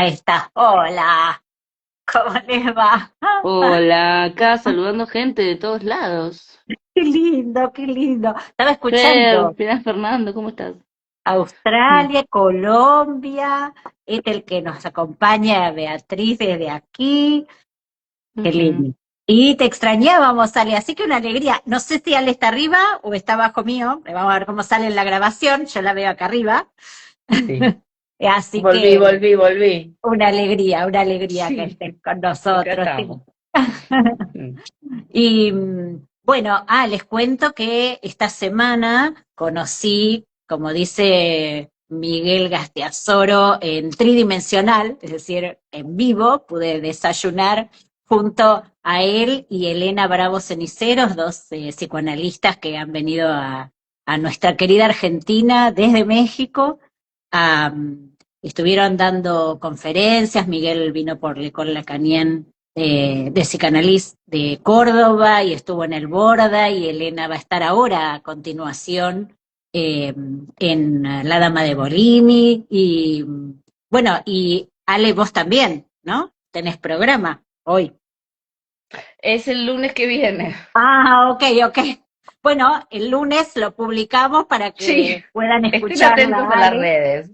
Ahí está. Hola, ¿cómo les va? Hola, acá saludando gente de todos lados. Qué lindo, qué lindo. Estaba Fer, escuchando mira Fernando, ¿cómo estás? Mm, Australia, Colombia, este el que nos acompaña Beatriz desde aquí. Qué ujú. lindo. Y te extrañábamos, Ale, así que una alegría. No sé si Ale está arriba o está abajo mío. Vamos a ver cómo sale en la grabación. Yo la veo acá arriba. Sí, Así volví, que volví, volví. una alegría que Sí, estés con acá nosotros. Sí. estamos. Mm. Y bueno, les cuento que esta semana conocí, como dice Miguel Gastiazoro, en tridimensional, es decir, en vivo, pude desayunar junto a él y Elena Bravo Ceniceros, dos psicoanalistas que han venido a nuestra querida Argentina desde México. Estuvieron dando conferencias, Miguel vino por Lecol Lacanien de psicanálisis de Córdoba y estuvo en el Borda y Elena va a estar ahora a continuación en La Dama de Bolini y bueno, y Ale, vos también, ¿no? Tenés programa hoy. Es el lunes que viene. Ah, ok, ok. Bueno, el lunes lo publicamos para Sí, que puedan estén escucharla, atentos a las Ale. redes.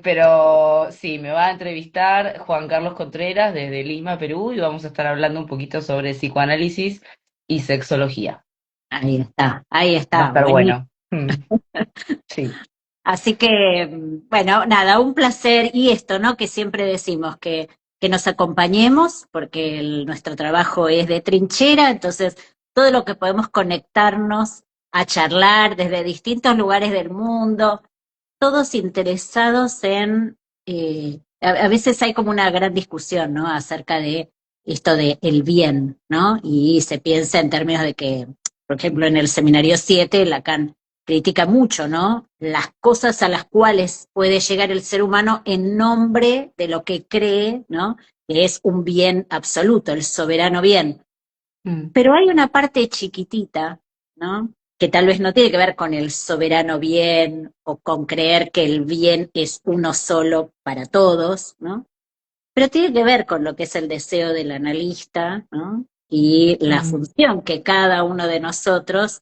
Pero sí, me va a entrevistar Juan Carlos Contreras desde Lima, Perú, y vamos a estar hablando un poquito sobre psicoanálisis y sexología. Ahí Va a está, estar buenísimo. bueno. Sí. Así que, bueno, nada, un placer y esto, ¿no? Que siempre decimos que nos acompañemos, porque nuestro trabajo es de trinchera, entonces todo lo que podemos conectarnos a charlar desde distintos lugares del mundo, todos interesados en, a veces hay como una gran discusión, ¿no? Acerca de esto de el bien, ¿no? Y se piensa en términos de que, por ejemplo, en el seminario 7 Lacan critica mucho, ¿no? Las cosas a las cuales puede llegar el ser humano en nombre de lo que cree, ¿no? Que es un bien absoluto, el soberano bien. Mm. Pero hay una parte chiquitita, ¿no? Que tal vez no tiene que ver con el soberano bien o con creer que el bien es uno solo para todos, ¿no? Pero tiene que ver con lo que es el deseo del analista, ¿no? Y la Mm. función que cada uno de nosotros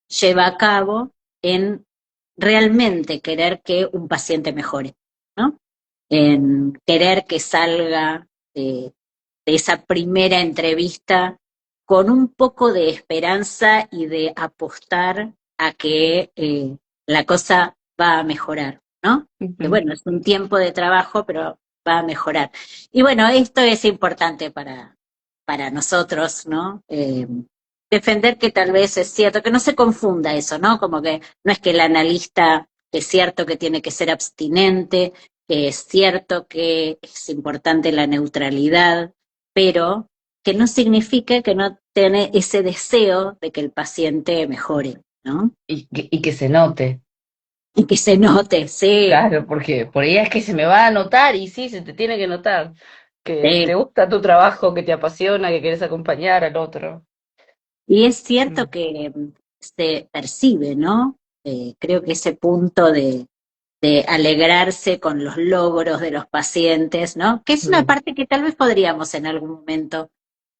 lleva a cabo en realmente querer que un paciente mejore, ¿no? En querer que salga de esa primera entrevista con un poco de esperanza y de apostar a que la cosa va a mejorar, ¿no? Que Ujú. bueno, es un tiempo de trabajo, pero va a mejorar. Y bueno, esto es importante para nosotros, ¿no? Defender que tal vez es cierto, que no se confunda eso, ¿no? Como que no es que el analista es cierto que tiene que ser abstinente, que es cierto que es importante la neutralidad, pero que no significa que no tiene ese deseo de que el paciente mejore, ¿no? Y que se note. Y que se note, sí, Claro, porque por ahí es que se me va a notar y sí, se te tiene que notar que sí. te gusta tu trabajo, que te apasiona, que quieres acompañar al otro. Y es cierto Mm, que se percibe, ¿no? Creo que ese punto de alegrarse con los logros de los pacientes, ¿no? Que es una mm, parte que tal vez podríamos en algún momento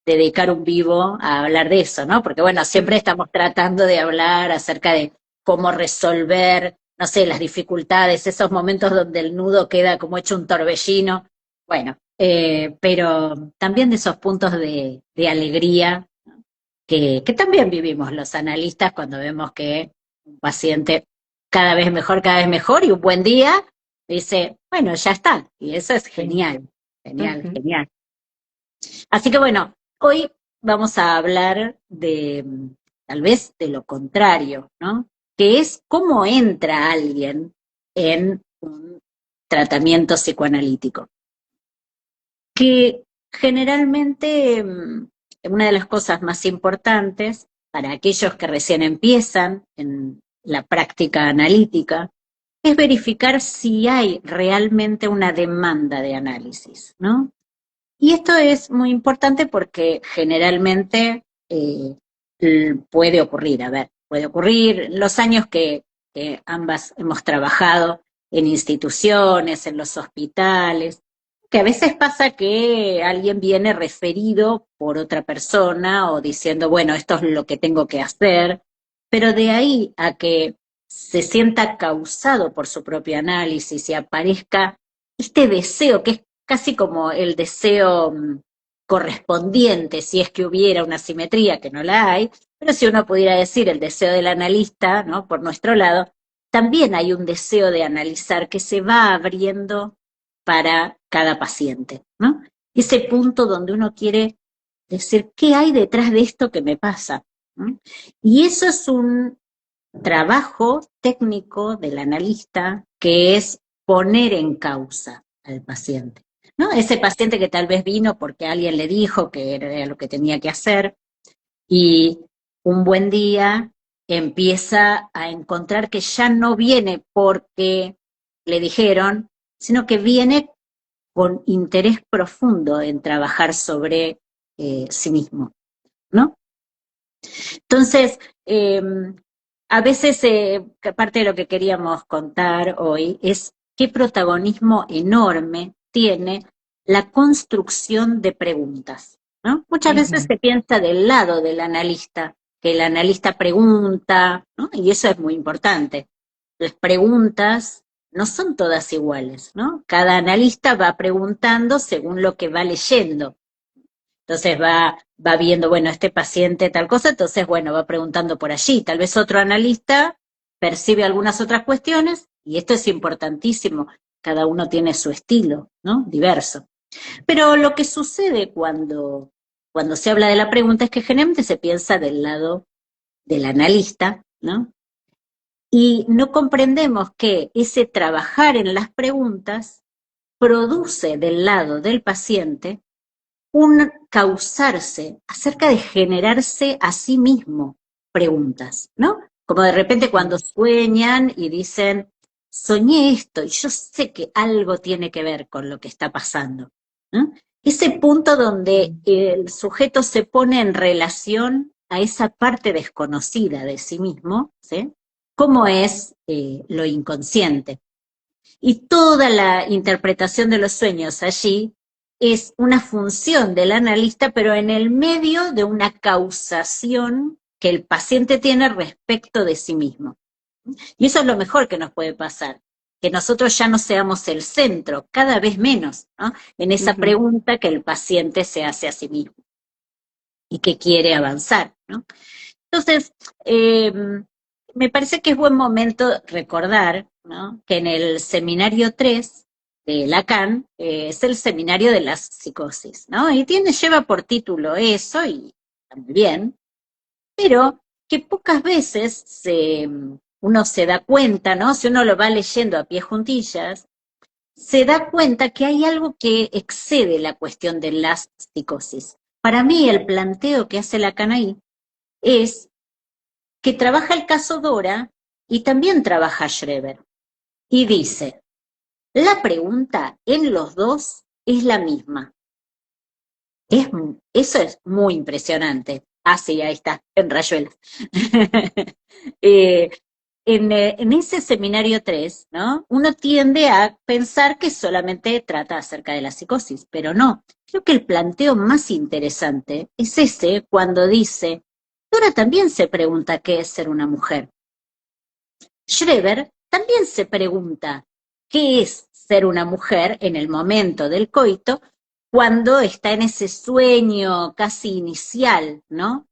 dedicar un vivo a hablar de eso, ¿no? Porque bueno, siempre mm. estamos tratando de hablar acerca de cómo resolver, no sé, las dificultades, esos momentos donde el nudo queda como hecho un torbellino, bueno, pero también de esos puntos de alegría que también vivimos los analistas cuando vemos que un paciente cada vez mejor, y un buen día dice, bueno, ya está, y eso es Sí. genial, genial, Ujú. genial. Así que bueno, hoy vamos a hablar de tal vez de lo contrario, ¿no? Que es cómo entra alguien en un tratamiento psicoanalítico. Que generalmente una de las cosas más importantes para aquellos que recién empiezan en la práctica analítica es verificar si hay realmente una demanda de análisis, ¿no? Y esto es muy importante porque generalmente puede ocurrir, a ver, puede ocurrir los años que ambas hemos trabajado en instituciones, en los hospitales. Que a veces pasa que alguien viene referido por otra persona o diciendo, bueno, esto es lo que tengo que hacer, pero de ahí a que se sienta causado por su propio análisis y aparezca este deseo, que es casi como el deseo correspondiente, si es que hubiera una simetría, que no la hay, pero si uno pudiera decir el deseo del analista, ¿no? Por nuestro lado, también hay un deseo de analizar que se va abriendo para cada paciente, ¿no? Ese punto donde uno quiere decir, ¿qué hay detrás de esto que me pasa? ¿No? Y eso es un trabajo técnico del analista que es poner en causa al paciente, ¿no? Ese paciente que tal vez vino porque alguien le dijo que era lo que tenía que hacer y un buen día empieza a encontrar que ya no viene porque le dijeron, sino que viene con interés profundo en trabajar sobre sí mismo, ¿no? Entonces, a veces, parte de lo que queríamos contar hoy es qué protagonismo enorme tiene la construcción de preguntas, ¿no? Muchas veces Ujú, se piensa del lado del analista, que el analista pregunta, ¿no? Y eso es muy importante. Las preguntas no son todas iguales, ¿no? Cada analista va preguntando según lo que va leyendo. Entonces va viendo, bueno, este paciente tal cosa, entonces, bueno, va preguntando por allí. Tal vez otro analista percibe algunas otras cuestiones, y esto es importantísimo. Cada uno tiene su estilo, ¿no? Diverso. Pero lo que sucede cuando se habla de la pregunta es que generalmente se piensa del lado del analista, ¿no? Y no comprendemos que ese trabajar en las preguntas produce del lado del paciente un causarse acerca de generarse a sí mismo preguntas, ¿no? Como de repente cuando ujú, sueñan y dicen, soñé esto y yo sé que algo tiene que ver con lo que está pasando, ¿no? Ese punto donde el sujeto se pone en relación a esa parte desconocida de sí mismo, ¿sí? Como es lo inconsciente. Y toda la interpretación de los sueños allí es una función del analista, pero en el medio de una causación que el paciente tiene respecto de sí mismo. Y eso es lo mejor que nos puede pasar, que nosotros ya no seamos el centro, cada vez menos, ¿no? En esa ujú. pregunta que el paciente se hace a sí mismo y que quiere avanzar, ¿no? Entonces, eh, me parece que es buen momento recordar, ¿no? Que en el seminario 3 de Lacan es el seminario de las psicosis, ¿no? Y lleva por título eso, y está muy bien, pero que pocas veces uno se da cuenta, ¿no? Si uno lo va leyendo a pie juntillas, se da cuenta que hay algo que excede la cuestión de las psicosis. Para mí, el planteo que hace Lacan ahí es que trabaja el caso Dora y también trabaja Schreber. Y dice, la pregunta en los dos es la misma. Es, eso es muy impresionante. Ah, sí, ahí está, en Rayuela. eh, en ese seminario 3, ¿no? Uno tiende a pensar que solamente trata acerca de la psicosis, pero no. Creo que el planteo más interesante es ese cuando dice, Dora también se pregunta qué es ser una mujer. Schreber también se pregunta qué es ser una mujer en el momento del coito cuando está en ese sueño casi inicial, ¿no?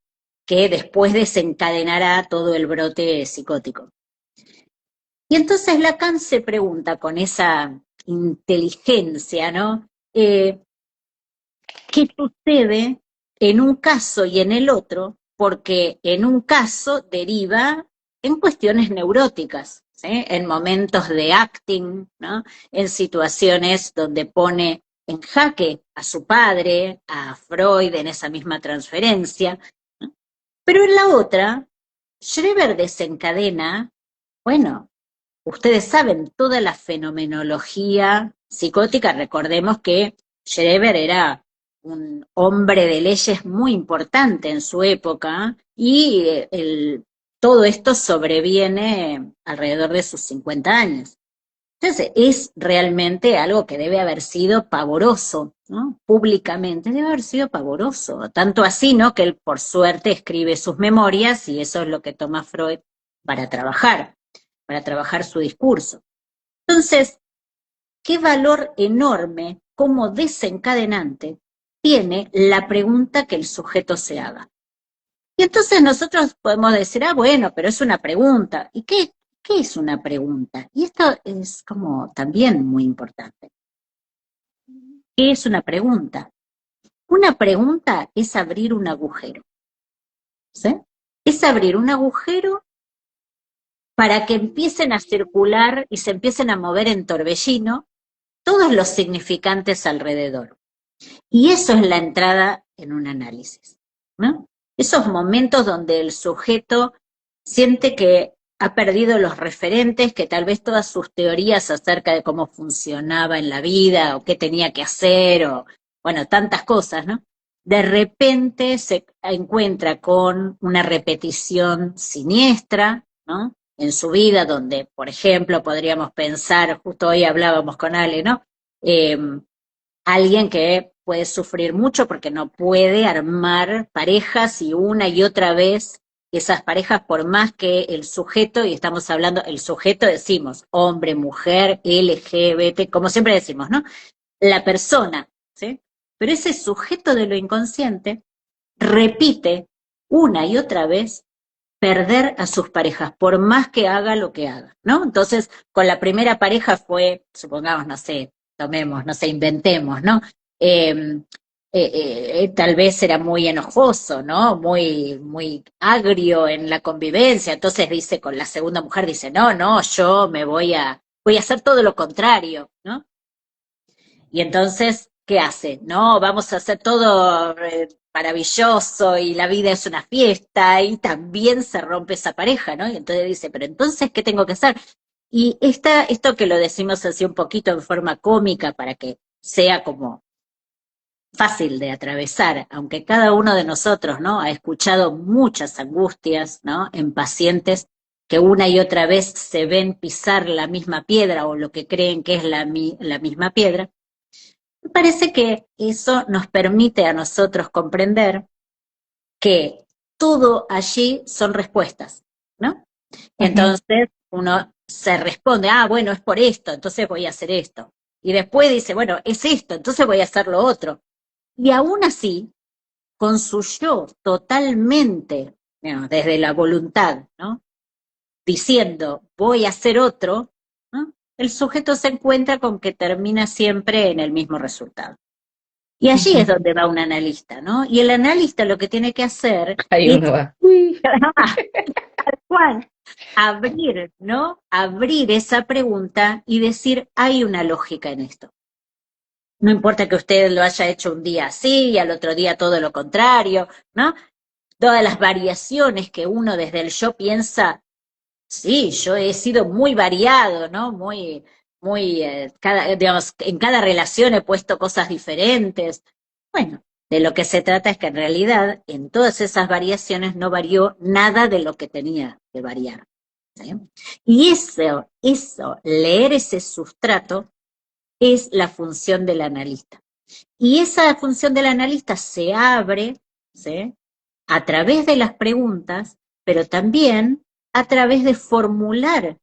Que después desencadenará todo el brote psicótico. Y entonces Lacan se pregunta con esa inteligencia, ¿no? ¿Qué sucede en un caso y en el otro? Porque en un caso deriva en cuestiones neuróticas, ¿sí? En momentos de acting, ¿no? En situaciones donde pone en jaque a su padre, a Freud en esa misma transferencia, ¿no? Pero en la otra, Schreber desencadena, bueno, ustedes saben, toda la fenomenología psicótica, recordemos que Schreber era un hombre de leyes muy importante en su época y todo esto sobreviene alrededor de sus 50 años. Entonces es realmente algo que debe haber sido pavoroso, ¿no? Públicamente debe haber sido pavoroso. Tanto así, ¿no? Que él por suerte escribe sus memorias y eso es lo que toma Freud para trabajar su discurso. Entonces, qué valor enorme como desencadenante tiene la pregunta que el sujeto se haga. Y entonces nosotros podemos decir, ah, bueno, pero es una pregunta. ¿Y qué es una pregunta? Y esto es como también muy importante. ¿Qué es una pregunta? Una pregunta es abrir un agujero, ¿sí? Es abrir un agujero para que empiecen a circular y se empiecen a mover en torbellino todos los significantes alrededor. Y eso es la entrada en un análisis, ¿no? Esos momentos donde el sujeto siente que ha perdido los referentes, que tal vez todas sus teorías acerca de cómo funcionaba en la vida o qué tenía que hacer o, bueno, tantas cosas, ¿no? De repente se encuentra con una repetición siniestra, ¿no? En su vida, donde, por ejemplo, podríamos pensar, justo hoy hablábamos con Ale, ¿no? Eh, Alguien que puede sufrir mucho porque no puede armar parejas y una y otra vez esas parejas, por más que el sujeto, y estamos hablando, el sujeto decimos hombre, mujer, LGBT, como siempre decimos, ¿no? La persona, ¿sí? Pero ese sujeto de lo inconsciente repite una y otra vez perder a sus parejas, por más que haga lo que haga, ¿no? Entonces, con la primera pareja fue, supongamos, no sé, tomemos, no sé, inventemos, ¿no? Eh, Tal vez era muy enojoso, ¿no? Muy agrio en la convivencia, entonces dice, con la segunda mujer dice, no, no, yo voy a hacer todo lo contrario, ¿no? Y entonces, ¿qué hace? No, vamos a hacer todo maravilloso y la vida es una fiesta y también se rompe esa pareja, ¿no? Y entonces dice, pero entonces, ¿qué tengo que hacer? Y esto que lo decimos así un poquito en forma cómica para que sea como fácil de atravesar, aunque cada uno de nosotros, ¿no? Ha escuchado muchas angustias, ¿no? En pacientes que una y otra vez se ven pisar la misma piedra o lo que creen que es la misma piedra. Me parece que eso nos permite a nosotros comprender que todo allí son respuestas, ¿no? Ujú. Entonces uno se responde, ah, bueno, es por esto, entonces voy a hacer esto. Y después dice, bueno, es esto, entonces voy a hacer lo otro. Y aún así, con su yo totalmente, digamos, desde la voluntad, ¿no? Diciendo, voy a hacer otro, ¿no? El sujeto se encuentra con que termina siempre en el mismo resultado. Y allí es Ujú. donde va un analista, ¿no? Y el analista lo que tiene que hacer Ahí es uno va. Uy. ¿cuál? Abrir, ¿no? Abrir esa pregunta y decir, hay una lógica en esto. No importa que usted lo haya hecho un día así y al otro día todo lo contrario, ¿no? Todas las variaciones que uno desde el yo piensa, sí, yo he sido muy variado, ¿no? Digamos, en cada relación he puesto cosas diferentes. Bueno, de lo que se trata es que en realidad en todas esas variaciones no varió nada de lo que tenía que variar, ¿sí? Y leer ese sustrato es la función del analista. Y esa función del analista se abre, ¿sí? A través de las preguntas, pero también a través de formular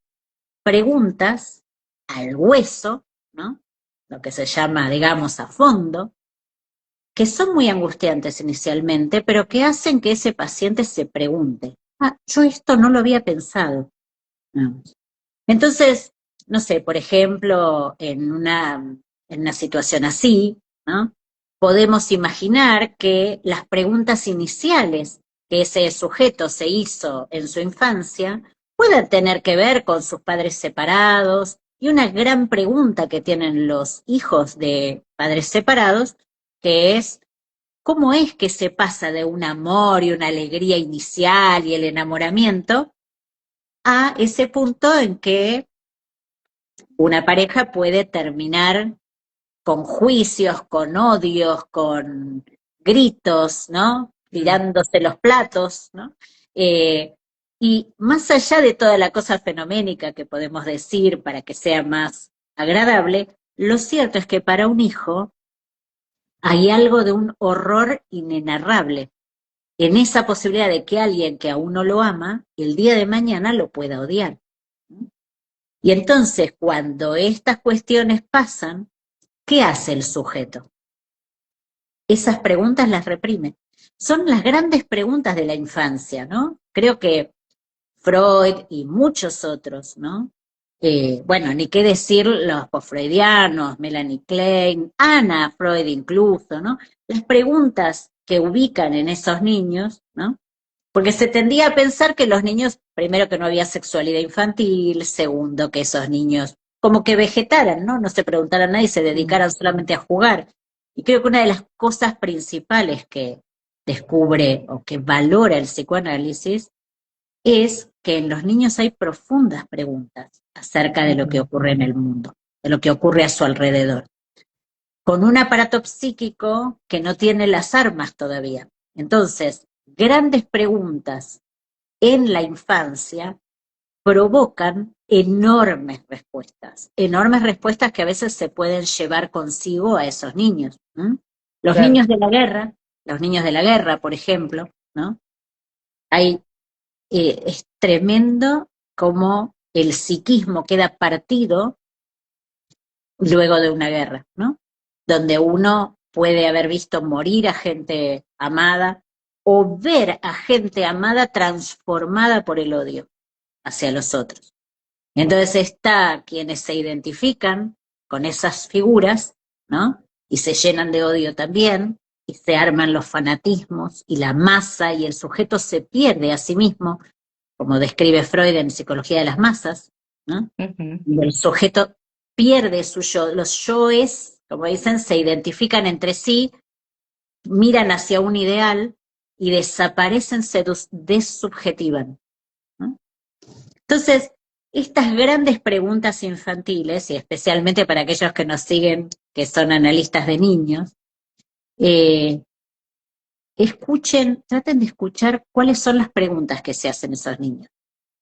preguntas al hueso, ¿no? Lo que se llama, digamos, a fondo, que son muy angustiantes inicialmente, pero que hacen que ese paciente se pregunte, ah, yo esto no lo había pensado. ¿No? Entonces, no sé, por ejemplo, en una situación así, ¿no? Podemos imaginar que las preguntas iniciales que ese sujeto se hizo en su infancia puedan tener que ver con sus padres separados y una gran pregunta que tienen los hijos de padres separados, que es, ¿cómo es que se pasa de un amor y una alegría inicial y el enamoramiento a ese punto en que una pareja puede terminar con juicios, con odios, con gritos, ¿no? Mm. Tirándose los platos, ¿no? Y más allá de toda la cosa fenoménica que podemos decir para que sea más agradable, lo cierto es que para un hijo hay algo de un horror inenarrable en esa posibilidad de que alguien que a uno lo ama, el día de mañana lo pueda odiar. Y entonces, cuando estas cuestiones pasan, ¿qué hace el sujeto? Esas preguntas las reprime. Son las grandes preguntas de la infancia, ¿no? Creo que Freud y muchos otros, ¿no? Bueno, ni qué decir los postfreudianos, Melanie Klein, Ana Freud incluso, ¿no? Las preguntas que ubican en esos niños, ¿no? Porque se tendía a pensar que los niños, primero que no había sexualidad infantil, segundo que esos niños como que vegetaran, ¿no? No se preguntaran nada y se dedicaran solamente a jugar. Y creo que una de las cosas principales que descubre o que valora el psicoanálisis es que en los niños hay profundas preguntas acerca de lo que ocurre en el mundo, de lo que ocurre a su alrededor, con un aparato psíquico que no tiene las armas todavía. Entonces, grandes preguntas en la infancia provocan enormes respuestas que a veces se pueden llevar consigo a esos niños. ¿Mm? Los Claro. niños de la guerra, por ejemplo, ¿no? Hay es tremendo cómo el psiquismo queda partido luego de una guerra, ¿no? Donde uno puede haber visto morir a gente amada o ver a gente amada transformada por el odio hacia los otros. Entonces está quienes se identifican con esas figuras, ¿no? Y se llenan de odio también, y se arman los fanatismos y la masa, y el sujeto se pierde a sí mismo como describe Freud en Psicología de las Masas, ¿no? Ujú. Y el sujeto pierde su yo, los yoes, como dicen, se identifican entre sí, miran hacia un ideal y desaparecen, se desubjetivan, ¿no? Entonces, estas grandes preguntas infantiles, y especialmente para aquellos que nos siguen, que son analistas de niños, eh, traten de escuchar cuáles son las preguntas que se hacen esos niños,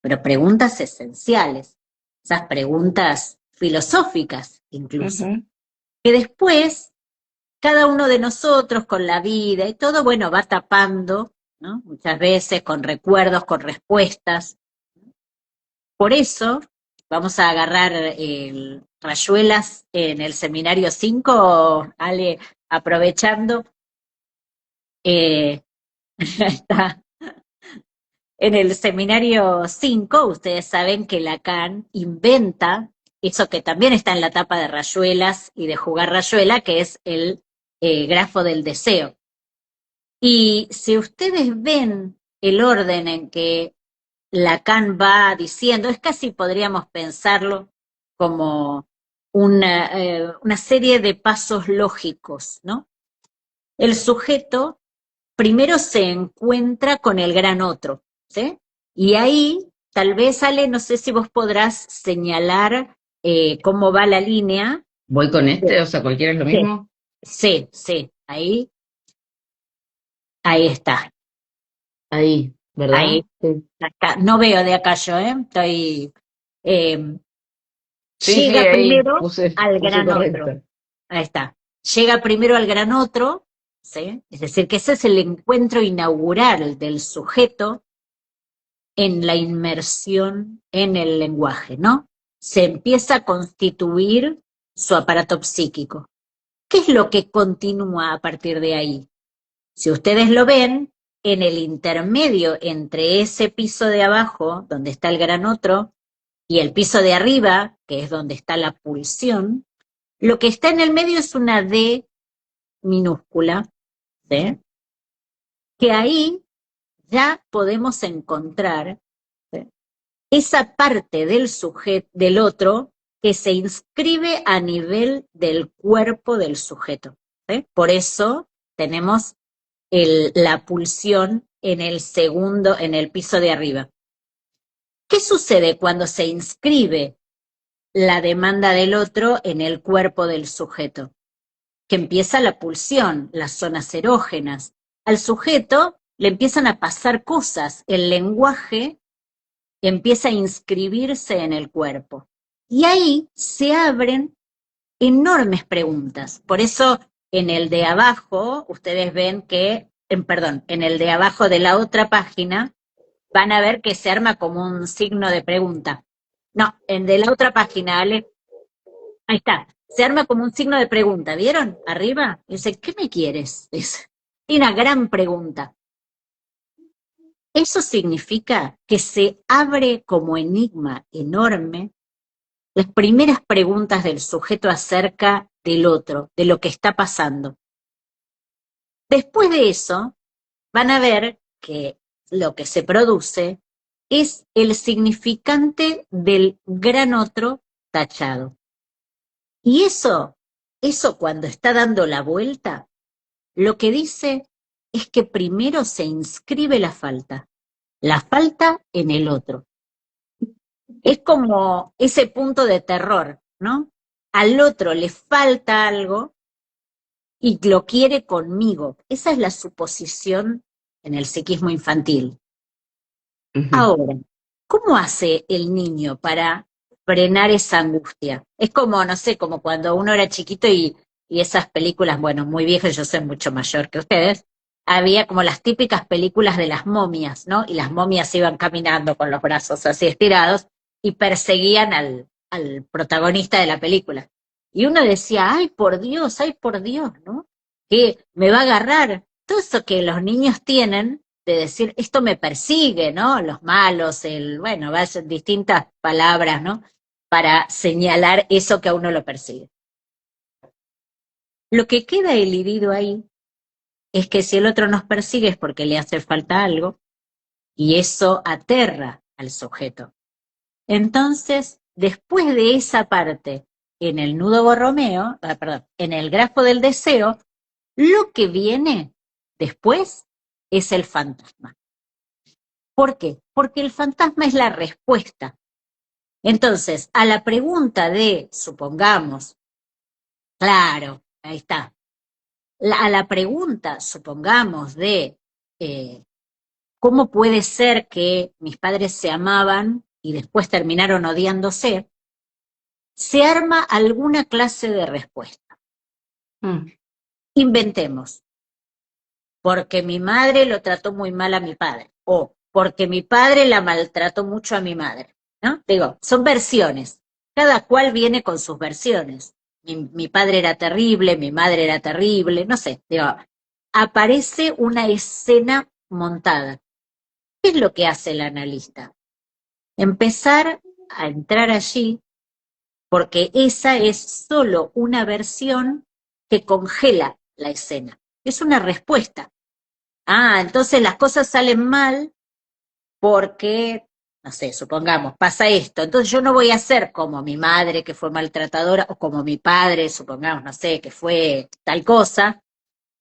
pero preguntas esenciales, esas preguntas filosóficas incluso, Ujú. que después cada uno de nosotros con la vida y todo, bueno, va tapando, ¿no? Muchas veces con recuerdos, con respuestas. Por eso vamos a agarrar el Rayuelas en el seminario 5, Ale, aprovechando, eh, está. En el seminario 5, ustedes saben que Lacan inventa eso que también está en la tapa de Rayuelas y de Jugar Rayuela, que es el grafo del deseo. Y si ustedes ven el orden en que Lacan va diciendo, es casi podríamos pensarlo como una serie de pasos lógicos, ¿no? El sujeto primero se encuentra con el gran otro, ¿sí? Y ahí, tal vez, Ale, no sé si vos podrás señalar cómo va la línea. ¿Voy con este? O sea, cualquiera es lo Sí, mismo. sí, sí, ahí está, Ahí, ¿verdad? ahí Sí. está. No veo de acá yo, ¿eh? Eh, Sí, sí, llega ahí primero al puse gran otro, correcto. ahí está. Llega primero al gran otro, ¿sí? Es decir, que ese es el encuentro inaugural del sujeto en la inmersión en el lenguaje, ¿no? Se empieza a constituir su aparato psíquico. ¿Qué es lo que continúa a partir de ahí? Si ustedes lo ven, en el intermedio entre ese piso de abajo, donde está el gran otro, y el piso de arriba, que es donde está la pulsión, lo que está en el medio es una D minúscula, ¿sí? Que ahí ya podemos encontrar, ¿sí?, esa parte del sujeto, del otro, que se inscribe a nivel del cuerpo del sujeto, ¿sí? Por eso tenemos la pulsión en el segundo, en el piso de arriba. ¿Qué sucede cuando se inscribe la demanda del otro en el cuerpo del sujeto? Que empieza la pulsión, las zonas erógenas. Al sujeto le empiezan a pasar cosas, el lenguaje empieza a inscribirse en el cuerpo. Y ahí se abren enormes preguntas. Por eso en el de abajo, ustedes ven que, perdón, en el de abajo de la otra página, van a ver que se arma como un signo de pregunta. No, en de la otra página, Ale, ahí está, se arma como un signo de pregunta, ¿vieron? Arriba, dice, ¿qué me quieres? Es una gran pregunta. Eso significa que se abre como enigma enorme las primeras preguntas del sujeto acerca del otro, de lo que está pasando. Después de eso, van a ver que lo que se produce es el significante del gran otro tachado. Y eso cuando está dando la vuelta, lo que dice es que primero se inscribe la falta en el otro. Es como ese punto de terror, ¿no? Al otro le falta algo y lo quiere conmigo. Esa es la suposición en el psiquismo infantil. Ujú. Ahora, ¿cómo hace el niño para frenar esa angustia? Es como, no sé, como cuando uno era chiquito y esas películas, bueno, muy viejas, yo soy mucho mayor que ustedes, había como las típicas películas de las momias, ¿no? Y las momias iban caminando con los brazos así estirados y perseguían al protagonista de la película. Y uno decía, ay por Dios, ¿no? Que me va a agarrar. Todo eso que los niños tienen de decir, esto me persigue, ¿no? Los malos, bueno, vayan distintas palabras, ¿no? Para señalar eso que a uno lo persigue. Lo que queda elidido ahí es que si el otro nos persigue es porque le hace falta algo y eso aterra al sujeto. Entonces, después de esa parte, en el nudo borromeo, perdón, en el grafo del deseo, lo que viene después es el fantasma. ¿Por qué? Porque el fantasma es la respuesta. Entonces, a la pregunta de, supongamos, claro, ahí está, a la pregunta, supongamos, de cómo puede ser que mis padres se amaban y después terminaron odiándose, se arma alguna clase de respuesta. Mm. Inventemos, porque mi madre lo trató muy mal a mi padre, o porque mi padre la maltrató mucho a mi madre, ¿no? Digo, son versiones, cada cual viene con sus versiones. Mi padre era terrible, mi madre era terrible, no sé, digo, aparece una escena montada. ¿Qué es lo que hace el analista? Empezar a entrar allí, porque esa es solo una versión que congela la escena. Es una respuesta. Ah, entonces las cosas salen mal porque, no sé, supongamos, pasa esto. Entonces yo no voy a ser como mi madre que fue maltratadora o como mi padre, supongamos, no sé, que fue tal cosa.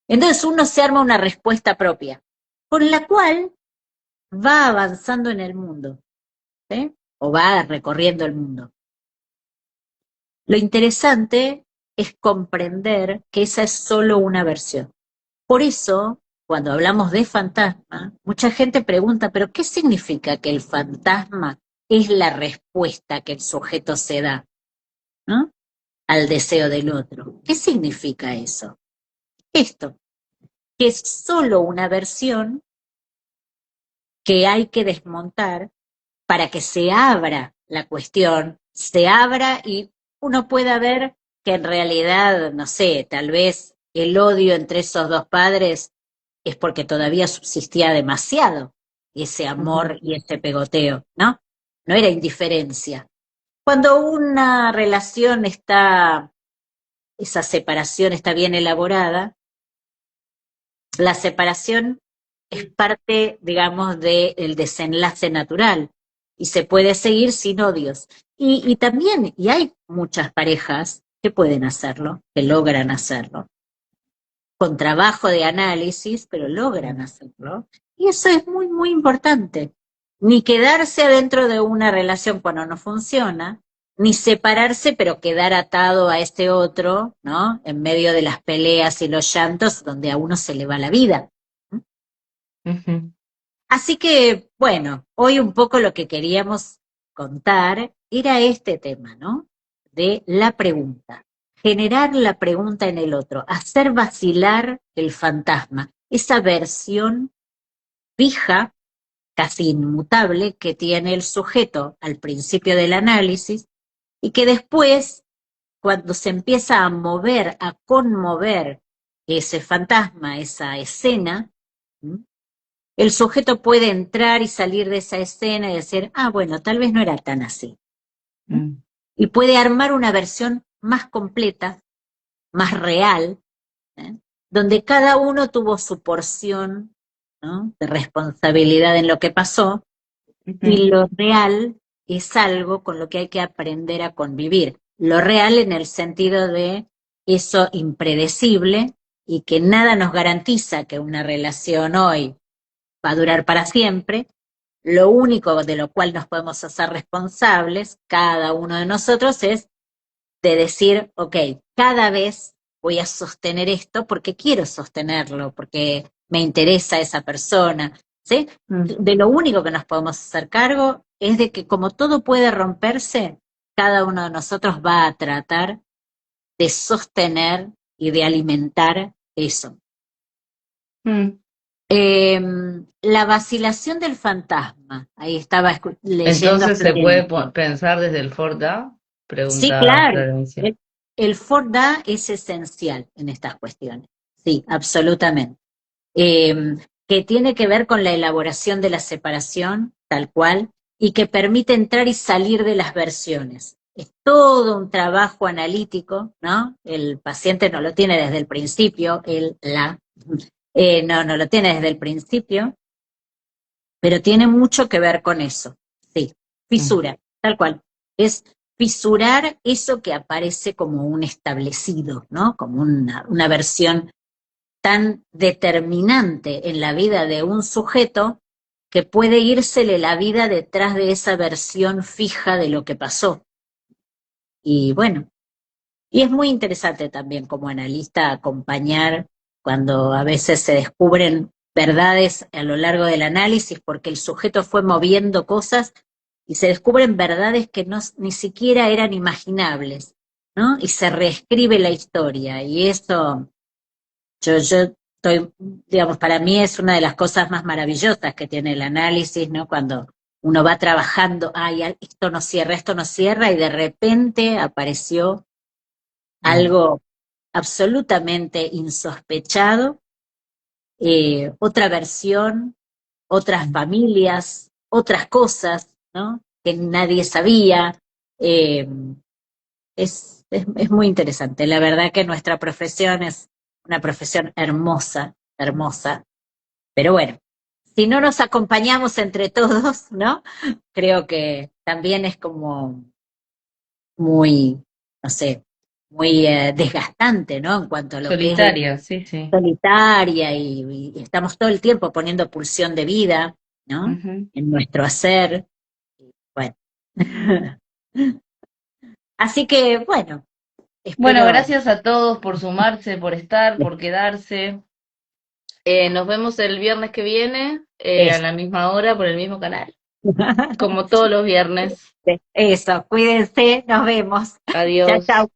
Entonces uno se arma una respuesta propia, con la cual va avanzando en el mundo, ¿sí? O va recorriendo el mundo. Lo interesante es comprender que esa es solo una versión. Por eso, cuando hablamos de fantasma, mucha gente pregunta, ¿pero qué significa que el fantasma es la respuesta que el sujeto se da, ¿no? Al deseo del otro? ¿Qué significa eso? Esto, que es solo una versión que hay que desmontar para que se abra la cuestión, se abra y uno pueda ver que en realidad, no sé, tal vez el odio entre esos dos padres es porque todavía subsistía demasiado ese Ujú. amor y ese pegoteo, ¿no? No era indiferencia. Cuando una relación está, esa separación está bien elaborada, la separación es parte, digamos, del desenlace natural y se puede seguir sin odios. Y también, y hay muchas parejas que pueden hacerlo, que logran hacerlo, con trabajo de análisis, pero logran hacerlo. Y eso es muy, muy importante. Ni quedarse adentro de una relación cuando no funciona, ni separarse, pero quedar atado a este otro, ¿no? En medio de las peleas y los llantos, donde a uno se le va la vida. Ujú. Así que, bueno, hoy un poco lo que queríamos contar era este tema, ¿no? De la pregunta. Generar la pregunta en el otro, hacer vacilar el fantasma, esa versión fija, casi inmutable, que tiene el sujeto al principio del análisis y que después, cuando se empieza a mover, a conmover ese fantasma, esa escena, ¿m? El sujeto puede entrar y salir de esa escena y decir, ah, bueno, tal vez no era tan así. Mm, Y puede armar una versión más completa, más real, ¿eh? Donde cada uno tuvo su porción, ¿no? De responsabilidad en lo que pasó, y ujú, lo real es algo con lo que hay que aprender a convivir. Lo real en el sentido de eso impredecible y que nada nos garantiza que una relación hoy va a durar para siempre. Lo único de lo cual nos podemos hacer responsables, cada uno de nosotros, es de decir, ok, cada vez voy a sostener esto porque quiero sostenerlo, porque me interesa esa persona, ¿sí? mm, De lo único que nos podemos hacer cargo es de que como todo puede romperse, cada uno de nosotros va a tratar de sostener y de alimentar eso. mm. Eh, la vacilación del fantasma, ahí estaba leyendo a Entonces se puede Florencia. pensar desde el Forda, Sí, pregunta claro. Florencia. El Forda es esencial en estas cuestiones. Sí, absolutamente. Que tiene que ver con la elaboración de la separación, tal cual, y que permite entrar y salir de las versiones. Es todo un trabajo analítico, ¿no? El paciente no lo tiene desde el principio, no lo tiene desde el principio, pero tiene mucho que ver con eso. Sí, Mm, fisura, tal cual. Es fisurar eso que aparece como un establecido, ¿no? Como una versión tan determinante en la vida de un sujeto que puede írsele la vida detrás de esa versión fija de lo que pasó. Y bueno, y es muy interesante también como analista acompañar cuando a veces se descubren verdades a lo largo del análisis porque el sujeto fue moviendo cosas y se descubren verdades que no, ni siquiera eran imaginables, ¿no? Y se reescribe la historia y eso yo estoy, digamos, para mí es una de las cosas más maravillosas que tiene el análisis, ¿no? Cuando uno va trabajando, ay, esto no cierra, y de repente apareció mm, algo absolutamente insospechado, otra versión, otras mm. familias, otras cosas, ¿no? Que nadie sabía. Eh, es muy interesante. La verdad que nuestra profesión es una profesión hermosa, hermosa. Pero bueno, si no nos acompañamos entre todos, ¿no? Creo que también es como muy, no sé, muy desgastante, ¿no? En cuanto a lo que es el Solitaria, sí, sí. solitaria y estamos todo el tiempo poniendo pulsión de vida, ¿no? Ujú. En nuestro hacer. Bueno. Así que, bueno, Bueno, espero. gracias a todos por sumarse, por estar, por quedarse. Nos vemos el viernes que viene, a Eso. la misma hora, por el mismo canal, como todos los viernes. Eso, cuídense, nos vemos. Chao, Adiós. chao.